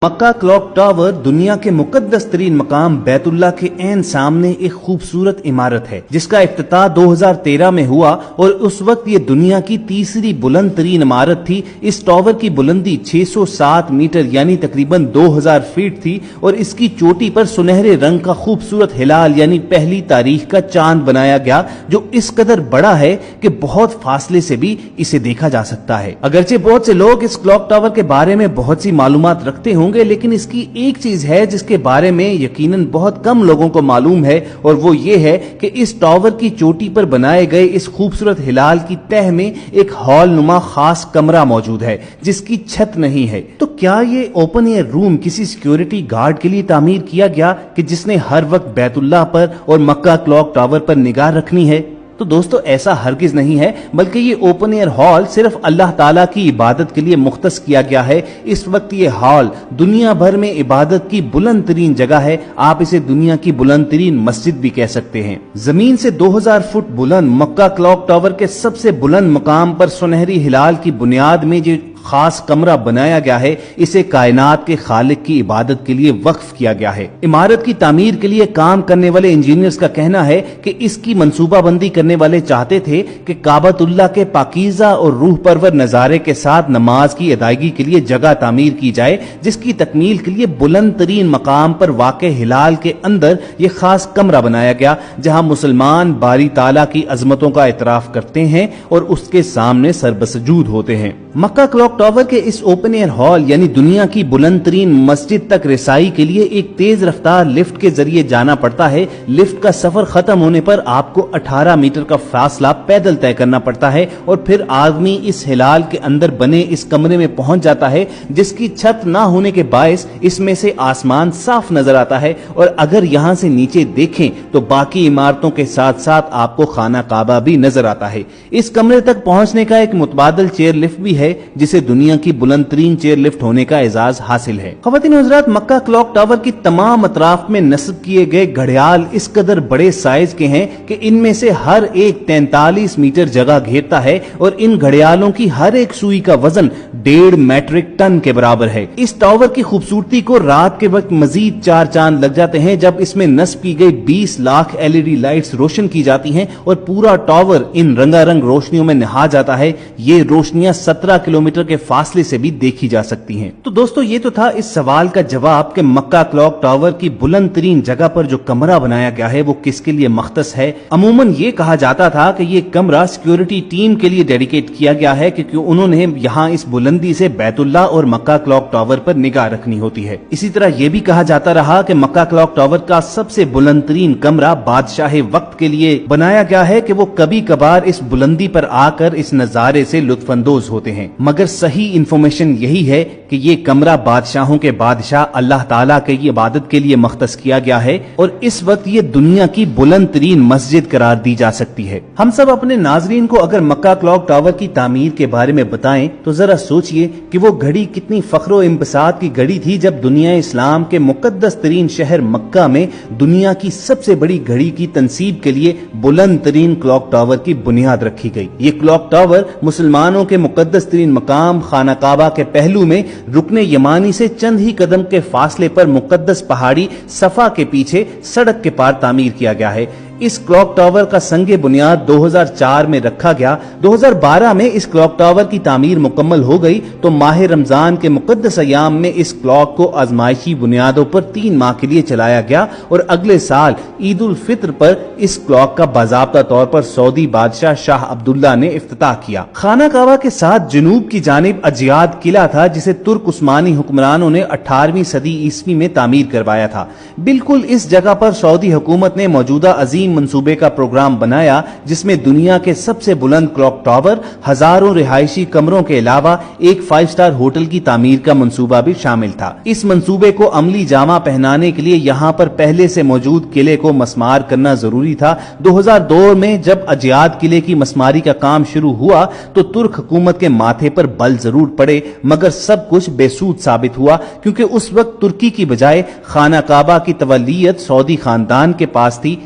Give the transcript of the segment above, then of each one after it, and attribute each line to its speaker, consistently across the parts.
Speaker 1: مکہ clock tower دنیا کے مقدس ترین مقام بیت اللہ کے عین سامنے ایک خوبصورت عمارت ہے جس کا افتتاح 2013 میں ہوا اور اس وقت یہ دنیا کی تیسری بلند ترین عمارت تھی۔ اس ٹاور کی بلندی 607 میٹر یعنی تقریباً 2000 فیٹ تھی اور اس کی چوٹی پر سنہرے رنگ کا خوبصورت ہلال یعنی پہلی تاریخ کا چاند بنایا گیا جو اس قدر بڑا ہے کہ بہت فاصلے سے بھی اسے دیکھا جا سکتا ہے۔ اگرچہ بہت سے لوگ اس کلاک ٹاور کے بارے میں بہت سی معلومات رکھتے ہوں گے، لیکن اس کی ایک چیز ہے جس کے بارے میں یقیناً بہت کم لوگوں کو معلوم ہے، اور وہ یہ ہے کہ اس ٹاور کی چوٹی پر بنائے گئے اس خوبصورت ہلال کی تہ میں ایک ہال نما خاص کمرہ موجود ہے جس کی چھت نہیں ہے۔ تو کیا یہ اوپن ایئر روم کسی سیکیورٹی گارڈ کے لیے تعمیر کیا گیا کہ جس نے ہر وقت بیت اللہ پر اور مکہ کلاک ٹاور پر نگاہ رکھنی ہے؟ تو دوستو ایسا ہرگز نہیں ہے، بلکہ یہ اوپن ایئر ہال صرف اللہ تعالیٰ کی عبادت کے لیے مختص کیا گیا ہے۔ اس وقت یہ ہال دنیا بھر میں عبادت کی بلند ترین جگہ ہے، آپ اسے دنیا کی بلند ترین مسجد بھی کہہ سکتے ہیں۔ زمین سے 2000 فٹ بلند مکہ کلاک ٹاور کے سب سے بلند مقام پر سنہری ہلال کی بنیاد میں جو خاص کمرہ بنایا گیا ہے، اسے کائنات کے خالق کی عبادت کے لیے وقف کیا گیا ہے۔ عمارت کی تعمیر کے لیے کام کرنے والے انجینئرز کا کہنا ہے کہ اس کی منصوبہ بندی کرنے والے چاہتے تھے کہ کعبۃ اللہ کے پاکیزہ اور روح پرور نظارے کے ساتھ نماز کی ادائیگی کے لیے جگہ تعمیر کی جائے، جس کی تکمیل کے لیے بلند ترین مقام پر واقع ہلال کے اندر یہ خاص کمرہ بنایا گیا جہاں مسلمان باری تعالیٰ کی عظمتوں کا اعتراف کرتے ہیں اور اس کے سامنے سربسجود ہوتے ہیں۔ مکہ کلاک ٹاور کے اس اوپن ایئر ہال یعنی دنیا کی بلند ترین مسجد تک رسائی کے لیے ایک تیز رفتار لفٹ کے ذریعے جانا پڑتا ہے۔ لفٹ کا سفر ختم ہونے پر آپ کو 18 میٹر کا فاصلہ پیدل طے کرنا پڑتا ہے اور پھر آدمی اس ہلال کے اندر بنے اس کمرے میں پہنچ جاتا ہے جس کی چھت نہ ہونے کے باعث اس میں سے آسمان صاف نظر آتا ہے، اور اگر یہاں سے نیچے دیکھیں تو باقی عمارتوں کے ساتھ ساتھ آپ کو خانہ کعبہ بھی نظر آتا ہے۔ اس کمرے تک پہنچنے کا ایک متبادل چیئر لفٹ بھی ہے جسے دنیا کی بلند ترین چیئر لفٹ ہونے کا اعزاز حاصل ہے۔ خواتین و حضرات، مکہ کلاک ٹاور کی تمام اطراف میں نصب کیے گئے گھڑیال اس قدر بڑے سائز کے ہیں کہ ان میں سے ہر ایک 43 میٹر جگہ گھیرتا ہے، اور ان گھڑیالوں کی ہر ایک سوئی کا وزن 1.5 میٹرک ٹن کے برابر ہے۔ اس ٹاور کی خوبصورتی کو رات کے وقت مزید 4 چاند لگ جاتے ہیں جب اس میں نصب کی گئی 20 لاکھ LED لائٹس روشن کی جاتی ہیں اور پورا ٹاور ان رنگا رنگ روشنیوں میں نہا جاتا ہے۔ یہ روشنیاں 17 کلومیٹر کے فاصلے سے بھی دیکھی جا سکتی ہیں۔ تو دوستو یہ تو تھا اس سوال کا جواب کہ مکہ کلاک ٹاور کی بلند ترین جگہ پر جو کمرہ بنایا گیا ہے وہ کس کے لیے مختص ہے۔ عموماً یہ کہا جاتا تھا کہ یہ کمرہ سیکیورٹی ٹیم کے لیے ڈیڈیکیٹ کیا گیا ہے کیونکہ انہوں نے یہاں اس بلندی سے بیت اللہ اور مکہ کلاک ٹاور پر نگاہ رکھنی ہوتی ہے۔ اسی طرح یہ بھی کہا جاتا رہا کہ مکہ کلاک ٹاور کا سب سے بلند ترین کمرہ بادشاہ وقت کے لیے بنایا گیا ہے کہ وہ کبھی کبھار اس بلندی پر آ کر اس نظارے سے لطف اندوز ہوتے ہیں، مگر صحیح انفارمیشن یہی ہے کہ یہ کمرہ بادشاہوں کے بادشاہ اللہ تعالیٰ کی عبادت کے لیے مختص کیا گیا ہے، اور اس وقت یہ دنیا کی بلند ترین مسجد قرار دی جا سکتی ہے۔ ہم سب اپنے ناظرین کو اگر مکہ کلاک ٹاور کی تعمیر کے بارے میں بتائیں تو ذرا سوچئے کہ وہ گھڑی کتنی فخر و انبساط کی گھڑی تھی جب دنیا اسلام کے مقدس ترین شہر مکہ میں دنیا کی سب سے بڑی گھڑی کی تنصیب کے لیے بلند ترین کلاک ٹاور کی بنیاد رکھی گئی۔ یہ کلاک ٹاور مسلمانوں کے مقدس ترین مقام خانہ کعبہ کے پہلو میں رکن یمانی سے چند ہی قدم کے فاصلے پر مقدس پہاڑی صفا کے پیچھے سڑک کے پار تعمیر کیا گیا ہے۔ اس کلاک ٹاور کا سنگ بنیاد 2004 میں رکھا گیا۔ 2012 میں اس کلاک ٹاور کی تعمیر مکمل ہو گئی تو ماہ رمضان کے مقدس ایام میں اس کلاک کو آزمائشی بنیادوں پر 3 ماہ کے لیے چلایا گیا، اور اگلے سال عید الفطر پر اس کلاک کا باضابطہ طور پر سعودی بادشاہ شاہ عبداللہ نے افتتاح کیا۔ خانہ کعبہ کے ساتھ جنوب کی جانب اجیاد قلعہ تھا جسے ترک عثمانی حکمرانوں نے 18ویں صدی عیسوی میں تعمیر کروایا تھا۔ بالکل اس جگہ پر سعودی حکومت نے موجودہ عظیم منصوبے کا پروگرام بنایا جس میں دنیا کے سب سے بلند کلاک ٹاور، ہزاروں رہائشی کمروں کے علاوہ ایک 5 اسٹار ہوٹل کی تعمیر کا منصوبہ بھی شامل تھا۔ اس منصوبے کو عملی جامہ پہنانے کے لیے یہاں پر پہلے سے موجود قلعے کو مسمار کرنا ضروری تھا۔ 2002 میں جب اجیاد قلعے کی مسماری کا کام شروع ہوا تو ترک حکومت کے ماتھے پر بل ضرور پڑے، مگر سب کچھ بے سود ثابت ہوا کیونکہ اس وقت ترکی کی بجائے خانہ کعبہ کی تولیت سعودی خاندان کے پاس تھی،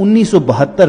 Speaker 1: 1972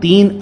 Speaker 1: $3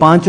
Speaker 1: 5